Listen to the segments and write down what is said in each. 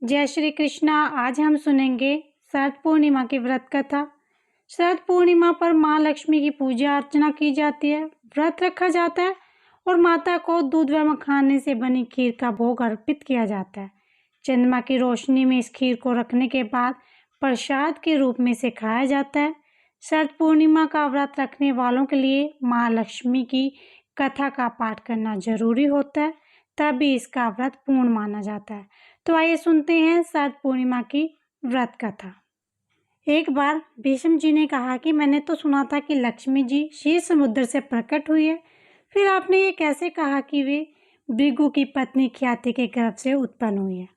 जय श्री कृष्णा। आज हम सुनेंगे शरद पूर्णिमा की व्रत कथा। शरद पूर्णिमा पर माँ लक्ष्मी की पूजा अर्चना की जाती है, व्रत रखा जाता है और माता को दूध व मखाने से बनी खीर का भोग अर्पित किया जाता है। चंद्रमा की रोशनी में इस खीर को रखने के बाद प्रसाद के रूप में इसे खाया जाता है। शरद पूर्णिमा का व्रत रखने वालों के लिए माँ लक्ष्मी की कथा का पाठ करना जरूरी होता है, तभी इसका व्रत पूर्ण माना जाता है। तो आइए सुनते हैं शरद पूर्णिमा की व्रत कथा। एक बार भीष्म जी ने कहा कि मैंने तो सुना था कि लक्ष्मी जी क्षीर समुद्र से प्रकट हुई है, फिर आपने ये कैसे कहा कि वे भृगु की पत्नी ख्याति के गर्भ से उत्पन्न हुई है।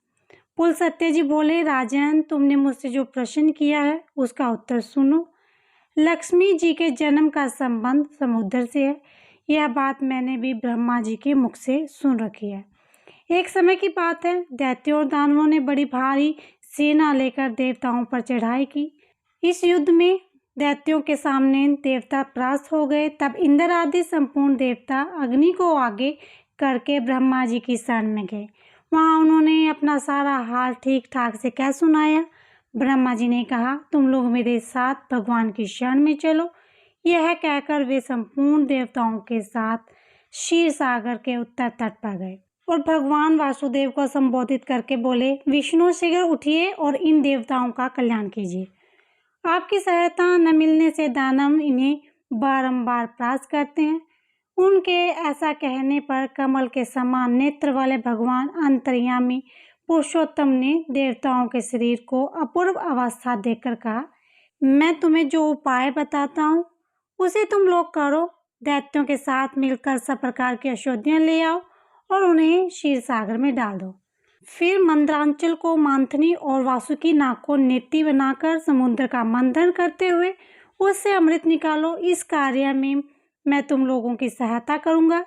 पुलस्त्य जी बोले, राजन, तुमने मुझसे जो प्रश्न किया है उसका उत्तर सुनो। लक्ष्मी जी के जन्म का संबंध समुद्र से है। यह बात मैंने भी ब्रह्मा जी के मुख से सुन रखी है। एक समय की बात है, दैत्यों और दानवों ने बड़ी भारी सेना लेकर देवताओं पर चढ़ाई की। इस युद्ध में दैत्यों के सामने देवता परास्त हो गए। तब इंद्र आदि संपूर्ण देवता अग्नि को आगे करके ब्रह्मा जी की शरण में गए। वहां उन्होंने अपना सारा हाल ठीक ठाक से कह सुनाया। ब्रह्मा जी ने कहा, तुम लोग मेरे साथ भगवान की शरण में चलो। यह कहकर वे संपूर्ण देवताओं के साथ क्षीर सागर के उत्तर तट पर गए और भगवान वासुदेव को संबोधित करके बोले, विष्णु शीघ्र उठिए और इन देवताओं का कल्याण कीजिए। आपकी सहायता न मिलने से दानव इन्हें बारंबार परास्त करते हैं। उनके ऐसा कहने पर कमल के समान नेत्र वाले भगवान अंतर्यामी पुरुषोत्तम ने देवताओं के शरीर को अपूर्व अवस्था देखकर कहा, मैं तुम्हें जो उपाय बताता हूँ उसे तुम लोग करो। दैत्यों के साथ मिलकर सब प्रकार की औषधियाँ ले आओ और उन्हें क्षीर सागर में डाल दो। फिर मंदरांचल को मांथनी और वासुकी नाग को नेति बनाकर समुद्र का मंथन करते हुए उससे अमृत निकालो। इस कार्य में मैं तुम लोगों की सहायता करूंगा।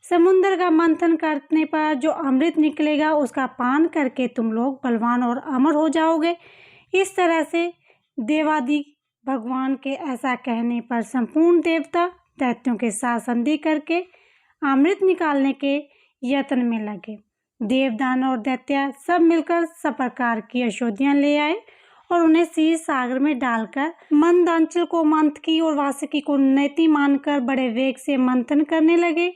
समुद्र का मंथन करने पर जो अमृत निकलेगा उसका पान करके तुम लोग बलवान और अमर हो जाओगे। इस तरह से देवादि भगवान के ऐसा कहने पर संपूर्ण देवता दैत्यों के साथ संधि करके अमृत निकालने के यत्न में लगे। देवदान और दैत्य सब मिलकर सब प्रकार की औषधियाँ ले आए और उन्हें क्षीर सागर में डालकर मंदांचल को मंथकी और वासुकी को नैति मानकर बड़े वेग से मंथन करने लगे।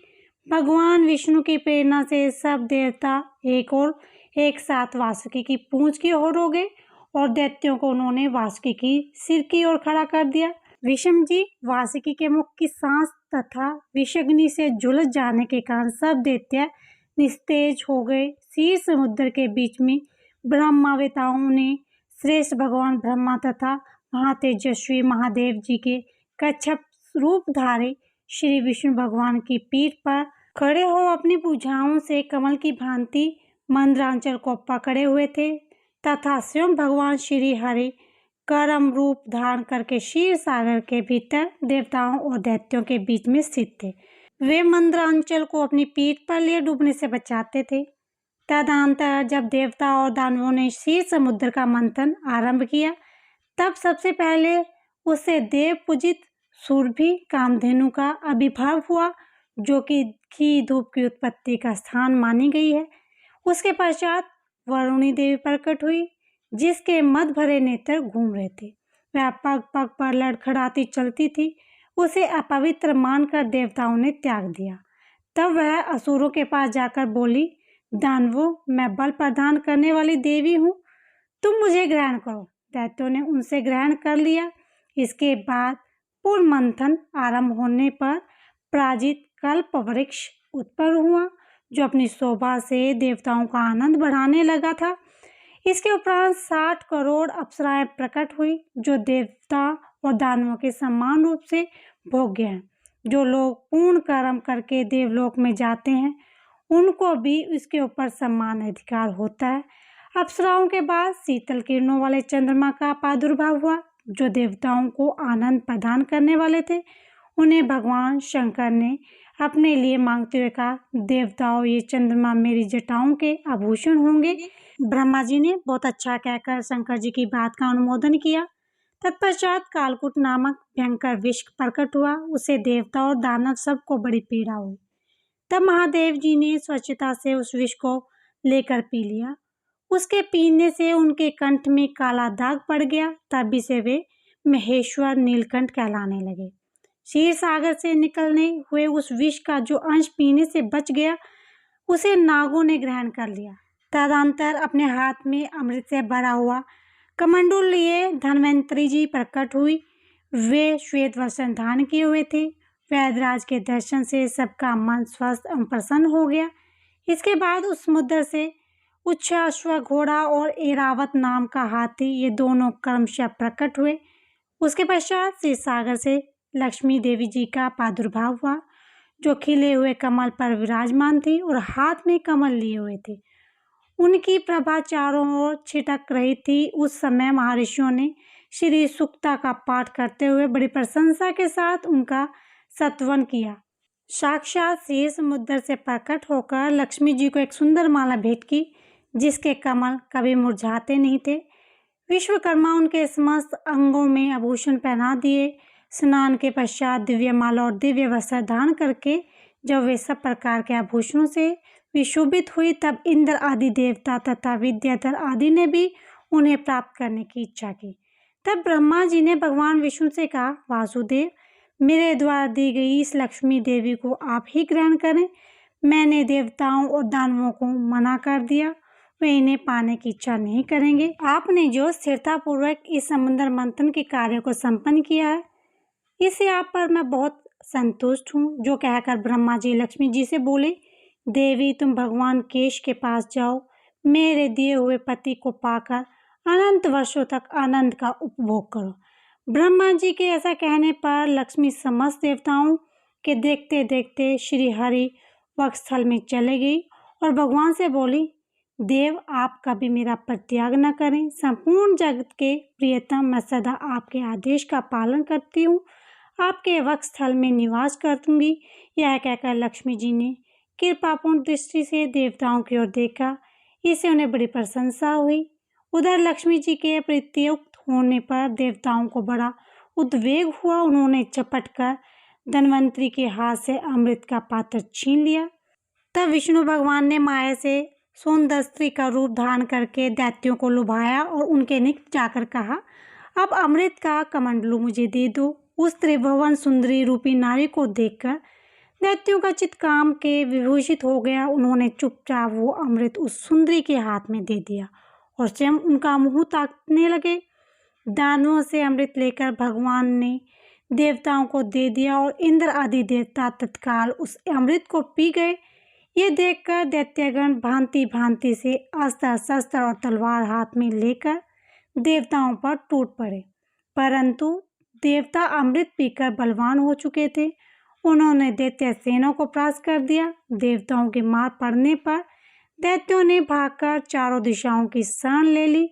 भगवान विष्णु की प्रेरणा से सब देवता एक साथ वासुकी की पूंछ की ओर हो गए और दैत्यों को उन्होंने वासुकी की सिर की ओर खड़ा कर दिया। विषम जी वासुकी के मुख की सांस तथा विषग्नि से झुलस जाने के कारण सब दैत्य निस्तेज हो गए। क्षीर समुद्र के बीच में ब्रह्मावेताओं ने श्रेष्ठ भगवान ब्रह्मा तथा महातेजस्वी महादेव जी के कच्छप रूपधारी श्री विष्णु भगवान की पीठ पर खड़े हो अपनी भुजाओं से कमल की भांति मंदरांचल को पकड़े हुए थे तथा स्वयं भगवान श्री हरि करम रूप धारण करके क्षीर सागर के भीतर देवताओं और दैत्यों के बीच में स्थित थे। वे मंदरांचल को अपनी पीठ पर लिए डूबने से बचाते थे। तदनंतर जब देवता और दानवों ने क्षीर समुद्र का मंथन आरंभ किया, तब सबसे पहले उसे देव पूजित सुरभि कामधेनु का आविर्भाव हुआ, जो कि घी धूप की उत्पत्ति का स्थान मानी गई है। उसके पश्चात वरुणी देवी प्रकट हुई, जिसके मद भरे नेत्र घूम रहे थे। वह पग पग पर लड़खड़ाती चलती थी। उसे अपवित्र मानकर देवताओं ने त्याग दिया। तब वह असुरों के पास जाकर बोली, दानवों, मैं बल प्रदान करने वाली देवी हूँ, तुम मुझे ग्रहण करो। दैत्यों ने उनसे ग्रहण कर लिया। इसके बाद पूर्ण मंथन आरंभ होने पर पराजित कल्प वृक्ष उत्पन्न हुआ, जो अपनी शोभा से देवताओं का आनंद बढ़ाने लगा था। इसके उपरांत 60 करोड़ अप्सराएं प्रकट हुई, जो देवता और दानवों के समान रूप से भोग्य हैं। जो लोग पूर्ण कर्म करके देवलोक में जाते हैं, उनको भी इसके ऊपर समान अधिकार होता है। अप्सराओं के बाद शीतल किरणों वाले चंद्रमा का प्रादुर्भाव हुआ, जो देवताओं को आनंद प्रदान करने वाले थे। उन्हें भगवान शंकर ने अपने लिए मांगते हुए कहा, देवताओं, ये चंद्रमा मेरी जटाओं के आभूषण होंगे। ब्रह्मा जी ने बहुत अच्छा कहकर शंकर जी की बात का अनुमोदन किया। तत्पश्चात कालकूट नामक भयंकर विष प्रकट हुआ। उसे देवता और दानव सबको बड़ी पीड़ा हुई। तब महादेव जी ने स्वच्छता से उस विष को लेकर पी लिया। उसके पीने से उनके कंठ में काला दाग पड़ गया। तभी से वे महेश्वर नीलकंठ कहलाने लगे। क्षीर सागर से निकलने हुए उस विष का जो अंश पीने से बच गया, उसे नागों ने ग्रहण कर लिया। तदंतर अपने हाथ में अमृत से भरा हुआ कमंडल लिए धन्वंतरी जी प्रकट हुई। वे श्वेत वस्त्र धारण किए हुए थे। वैदराज के दर्शन से सबका मन स्वस्थ एवं प्रसन्न हो गया। इसके बाद उस समुद्र से उच्छा अश्व घोड़ा और एरावत नाम का हाथी, ये दोनों क्रमशः प्रकट हुए। उसके पश्चात क्षीर सागर से लक्ष्मी देवी जी का प्रादुर्भाव हुआ, जो खिले हुए कमल पर विराजमान थी और हाथ में कमल लिए हुए थे। उनकी प्रभा चारों ओर छिटक रही थी। उस समय महर्षियों ने श्री सुक्ता का पाठ करते हुए बड़ी प्रशंसा के साथ उनका स्तवन किया। साक्षात क्षीर समुद्र से प्रकट होकर लक्ष्मी जी को एक सुंदर माला भेंट की, जिसके कमल कभी मुरझाते नहीं थे। विश्वकर्मा उनके समस्त अंगों में आभूषण पहना दिए। स्नान के पश्चात दिव्य माला और दिव्य वस्त्र धारण करके जब वे सब प्रकार के आभूषणों से विशोभित हुई, तब इंद्र आदि देवता तथा विद्याधर आदि ने भी उन्हें प्राप्त करने की इच्छा की। तब ब्रह्मा जी ने भगवान विष्णु से कहा, वासुदेव, मेरे द्वारा दी गई इस लक्ष्मी देवी को आप ही ग्रहण करें। मैंने देवताओं और दानवों को मना कर दिया, वे इन्हें पाने की इच्छा नहीं करेंगे। आपने जो स्थिरतापूर्वक इस समुद्र मंथन के कार्य को संपन्न किया है, इससे आप पर मैं बहुत संतुष्ट हूँ। जो कहकर ब्रह्मा जी लक्ष्मी जी से बोले, देवी, तुम भगवान केश के पास जाओ, मेरे दिए हुए पति को पाकर अनंत वर्षों तक आनंद का उपभोग करो। ब्रह्मा जी के ऐसा कहने पर लक्ष्मी समस्त देवताओं के देखते देखते श्री हरि वक्षस्थल में चले गई और भगवान से बोली, देव, आप कभी मेरा परित्याग न करें। संपूर्ण जगत के प्रियतम, मैं सदा आपके आदेश का पालन करती हूँ, आपके वक्षस्थल में निवास करूंगी। यह कहकर लक्ष्मी जी ने कृपापूर्ण दृष्टि से देवताओं की ओर देखा। इससे उन्हें बड़ी प्रशंसा हुई। उधर लक्ष्मी जी के प्रत्युक्त होने पर देवताओं को बड़ा उद्वेग हुआ। उन्होंने झपट कर धन्वंतरी के हाथ से अमृत का पात्र छीन लिया। तब विष्णु भगवान ने माया से सोनदस्त्री का रूप धारण करके दैत्यों को लुभाया और उनके निकट जाकर कहा, अब अमृत का कमंडलू मुझे दे दो। उस त्रिभुवन सुंदरी रूपी नारी को देखकर दैत्यों का चित्त काम के विभूषित हो गया। उन्होंने चुपचाप वो अमृत उस सुंदरी के हाथ में दे दिया और स्वयं उनका मुंह ताकने लगे। दानवों से अमृत लेकर भगवान ने देवताओं को दे दिया और इंद्र आदि देवता तत्काल उस अमृत को पी गए। ये देखकर दैत्यगण भांति भांति से अस्त्र शस्त्र और तलवार हाथ में लेकर देवताओं पर टूट पड़े, परंतु देवता अमृत पीकर बलवान हो चुके थे। उन्होंने दैत्य सेना को परास्त कर दिया। देवताओं की मार पड़ने पर दैत्यों ने भागकर चारों दिशाओं की शरण ले ली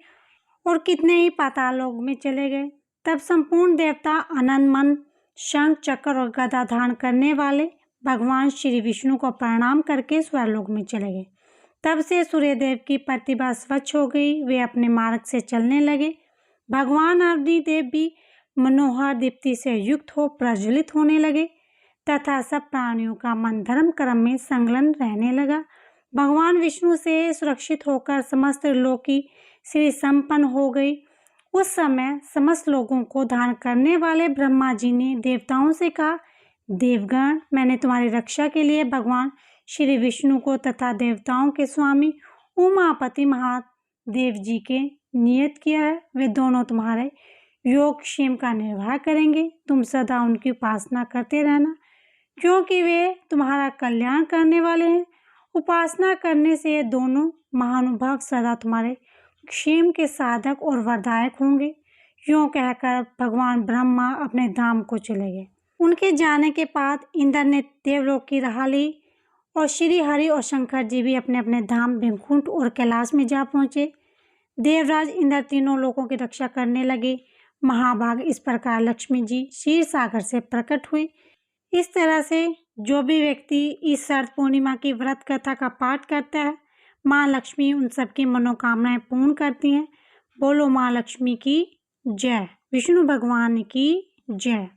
और कितने ही पातालोक में चले गए। तब संपूर्ण देवता आनंद मन शंख चक्र और गदा धारण करने वाले भगवान श्री विष्णु को प्रणाम करके स्वर्गलोक में चले गए। तब से सूर्यदेव की प्रतिभा स्वच्छ हो गई। वे अपने मार्ग से चलने लगे। भगवान अग्निदेव भी मनोहर दीप्ति से युक्त हो प्रज्वलित होने लगे तथा सब प्राणियों का मन धर्म कर्म में संलग्न रहने लगा। भगवान विष्णु से सुरक्षित होकर समस्त लोक की श्री संपन्न हो गई। उस समय समस्त लोगों को धारण करने वाले ब्रह्मा जी ने देवताओं से कहा, देवगण, मैंने तुम्हारी रक्षा के लिए भगवान श्री विष्णु को तथा देवताओं के स्वामी उमापति महादेव जी के नियत किया है। वे दोनों तुम्हारे योग क्षेम का निर्वाह करेंगे। तुम सदा उनकी उपासना करते रहना, क्योंकि वे तुम्हारा कल्याण करने वाले हैं। उपासना करने से ये दोनों महानुभाव सदा तुम्हारे क्षेम के साधक और वरदायक होंगे। यूँ कहकर भगवान ब्रह्मा अपने धाम को चले गए। उनके जाने के बाद इंद्र ने देवलोक की राह ली और श्री हरि और शंकर जी भी अपने अपने धाम भीमकुंड और कैलाश में जा पहुँचे। देवराज इंद्र तीनों लोगों की रक्षा करने लगे। महाभाग इस प्रकार लक्ष्मी जी क्षीर सागर से प्रकट हुई। इस तरह से जो भी व्यक्ति इस शरद पूर्णिमा की व्रत कथा का पाठ करता है, माँ लक्ष्मी उन सबकी मनोकामनाएं पूर्ण करती हैं। बोलो माँ लक्ष्मी की जय, विष्णु भगवान की जय।